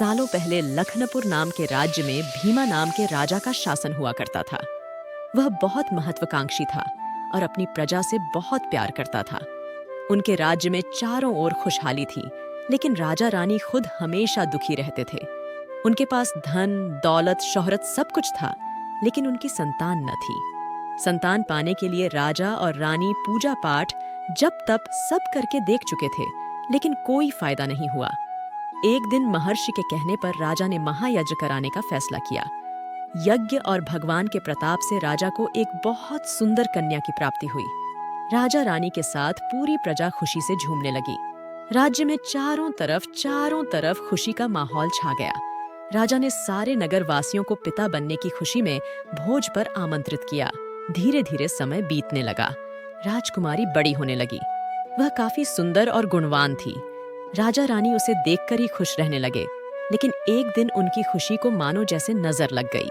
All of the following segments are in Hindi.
सालों पहले लखनपुर नाम के राज्य में भीमा नाम के राजा का शासन हुआ करता था। वह बहुत महत्वाकांक्षी था और अपनी प्रजा से बहुत प्यार करता था। उनके राज्य में चारों ओर खुशहाली थी, लेकिन राजा रानी खुद हमेशा दुखी रहते थे। उनके पास धन, दौलत, शोहरत सब कुछ था, लेकिन उनकी संतान न थी। संतान पाने के लिए राजा और रानी पूजा पाठ जप तप सब करके देख चुके थे, लेकिन कोई फायदा नहीं हुआ। एक दिन महर्षि के कहने पर राजा ने महायज्ञ कराने का फैसला किया। यज्ञ और भगवान के प्रताप से राजा को एक बहुत सुंदर कन्या की प्राप्ति हुई। राजा रानी के साथ पूरी प्रजा खुशी से झूमने लगी। राज्य में चारों तरफ खुशी का माहौल छा गया। राजा ने सारे नगर वासियों को पिता बनने की खुशी में भोज पर आमंत्रित किया। धीरे धीरे समय बीतने लगा। राजकुमारी बड़ी होने लगी। वह काफी सुंदर और गुणवान थी। राजा रानी उसे देखकर ही खुश रहने लगे, लेकिन एक दिन उनकी खुशी को मानो जैसे नजर लग गई।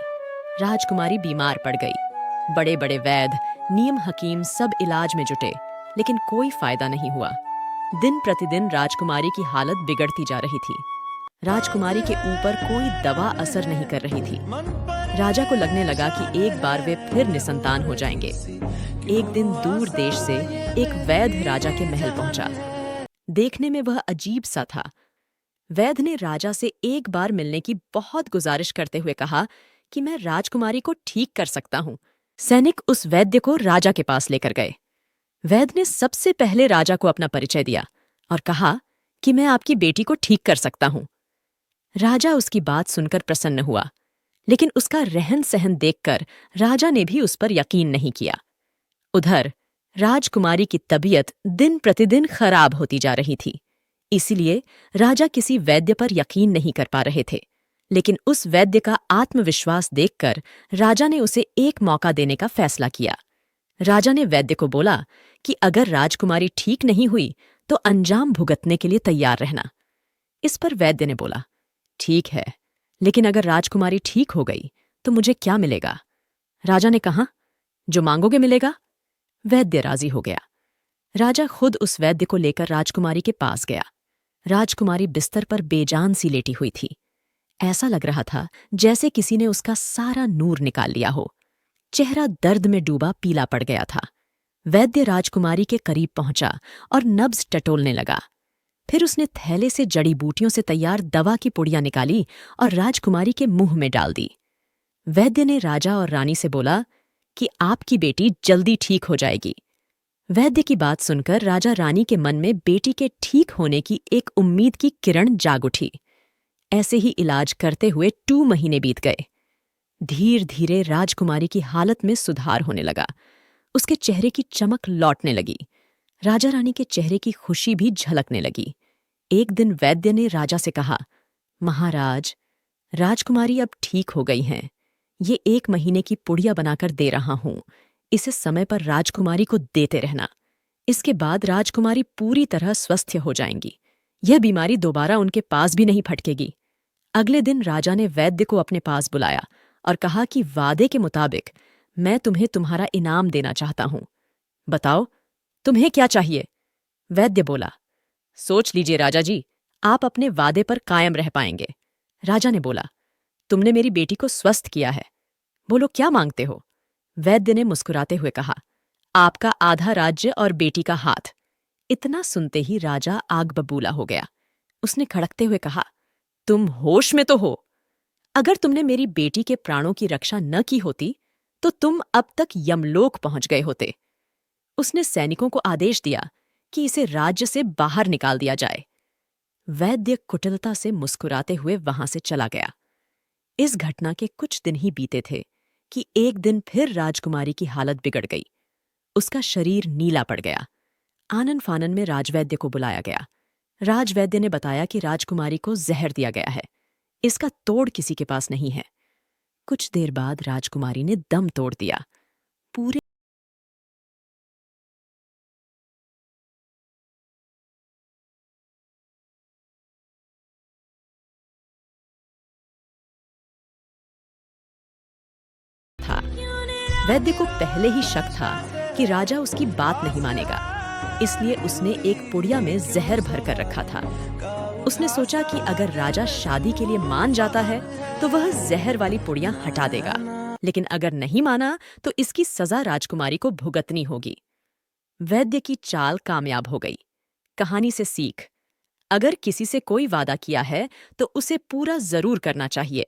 राजकुमारी बीमार पड़ गई। बड़े बड़े वैद्य, नीम हकीम सब इलाज में जुटे, लेकिन कोई फायदा नहीं हुआ। दिन प्रतिदिन राजकुमारी की हालत बिगड़ती जा रही थी। राजकुमारी के ऊपर कोई दवा असर नहीं कर रही थी। राजा को लगने लगा कि एक बार वे फिर निसंतान हो जाएंगे। एक दिन दूर देश से एक वैद्य राजा के महल पहुंचा। देखने में वह अजीब सा था। वैद्य ने राजा से एक बार मिलने की बहुत गुजारिश करते हुए कहा कि मैं राजकुमारी को ठीक कर सकता हूँ। सैनिक उस वैद्य को राजा के पास लेकर गए। वैद्य ने सबसे पहले राजा को अपना परिचय दिया और कहा कि मैं आपकी बेटी को ठीक कर सकता हूँ। राजा उसकी बात सुनकर प्रसन्न हुआ, लेकिन उसका रहन सहन देखकर राजा ने भी उस पर यकीन नहीं किया। उधर राजकुमारी की तबीयत दिन प्रतिदिन खराब होती जा रही थी। इसीलिए राजा किसी वैद्य पर यकीन नहीं कर पा रहे थे, लेकिन उस वैद्य का आत्मविश्वास देखकर राजा ने उसे एक मौका देने का फैसला किया। राजा ने वैद्य को बोला कि अगर राजकुमारी ठीक नहीं हुई तो अंजाम भुगतने के लिए तैयार रहना। इस पर वैद्य ने बोला, ठीक है, लेकिन अगर राजकुमारी ठीक हो गई तो मुझे क्या मिलेगा? राजा ने कहा, जो मांगोगे मिलेगा। वैद्य राजी हो गया। राजा खुद उस वैद्य को लेकर राजकुमारी के पास गया। राजकुमारी बिस्तर पर बेजान सी लेटी हुई थी। ऐसा लग रहा था जैसे किसी ने उसका सारा नूर निकाल लिया हो। चेहरा दर्द में डूबा पीला पड़ गया था। वैद्य राजकुमारी के करीब पहुंचा और नब्ज टटोलने लगा। फिर उसने थैले से जड़ी बूटियों से तैयार दवा की पुड़ियां निकाली और राजकुमारी के मुंह में डाल दी। वैद्य ने राजा और रानी से बोला कि आपकी बेटी जल्दी ठीक हो जाएगी। वैद्य की बात सुनकर राजा रानी के मन में बेटी के ठीक होने की एक उम्मीद की किरण जाग उठी। ऐसे ही इलाज करते हुए 2 महीने बीत गए। धीरे धीरे राजकुमारी की हालत में सुधार होने लगा। उसके चेहरे की चमक लौटने लगी। राजा रानी के चेहरे की खुशी भी झलकने लगी। एक दिन वैद्य ने राजा से कहा, महाराज, राजकुमारी अब ठीक हो गई हैं। ये 1 महीने की पुड़िया बनाकर दे रहा हूं। इसे समय पर राजकुमारी को देते रहना। इसके बाद राजकुमारी पूरी तरह स्वस्थ हो जाएंगी। यह बीमारी दोबारा उनके पास भी नहीं फटकेगी। अगले दिन राजा ने वैद्य को अपने पास बुलाया और कहा कि वादे के मुताबिक मैं तुम्हें तुम्हारा इनाम देना चाहता हूं। बताओ, तुम्हें क्या चाहिए? वैद्य बोला, सोच लीजिए राजा जी, आप अपने वादे पर कायम रह पाएंगे। राजा ने बोला, तुमने मेरी बेटी को स्वस्थ किया है, बोलो क्या मांगते हो? वैद्य ने मुस्कुराते हुए कहा, आपका आधा राज्य और बेटी का हाथ। इतना सुनते ही राजा आग बबूला हो गया। उसने खड़कते हुए कहा, तुम होश में तो हो? अगर तुमने मेरी बेटी के प्राणों की रक्षा न की होती तो तुम अब तक यमलोक पहुंच गए होते। उसने सैनिकों को आदेश दिया कि इसे राज्य से बाहर निकाल दिया जाए। वैद्य कुटिलता से मुस्कुराते हुए वहां से चला गया। इस घटना के कुछ दिन ही बीते थे कि एक दिन फिर राजकुमारी की हालत बिगड़ गई। उसका शरीर नीला पड़ गया। आनन फानन में राजवैद्य को बुलाया गया। राजवैद्य ने बताया कि राजकुमारी को जहर दिया गया है। इसका तोड़ किसी के पास नहीं है। कुछ देर बाद राजकुमारी ने दम तोड़ दिया। पूरे था। वैद्य को पहले ही शक था कि राजा उसकी बात नहीं मानेगा, इसलिए उसने एक पुड़िया में जहर भर कर रखा था। उसने सोचा कि अगर राजा शादी के लिए मान जाता है तो वह जहर वाली पुड़ियां हटा देगा, लेकिन अगर नहीं माना तो इसकी सजा राजकुमारी को भुगतनी होगी। वैद्य की चाल कामयाब हो गई। कहानी से सीख, अगर किसी से कोई वादा किया है तो उसे पूरा जरूर करना चाहिए।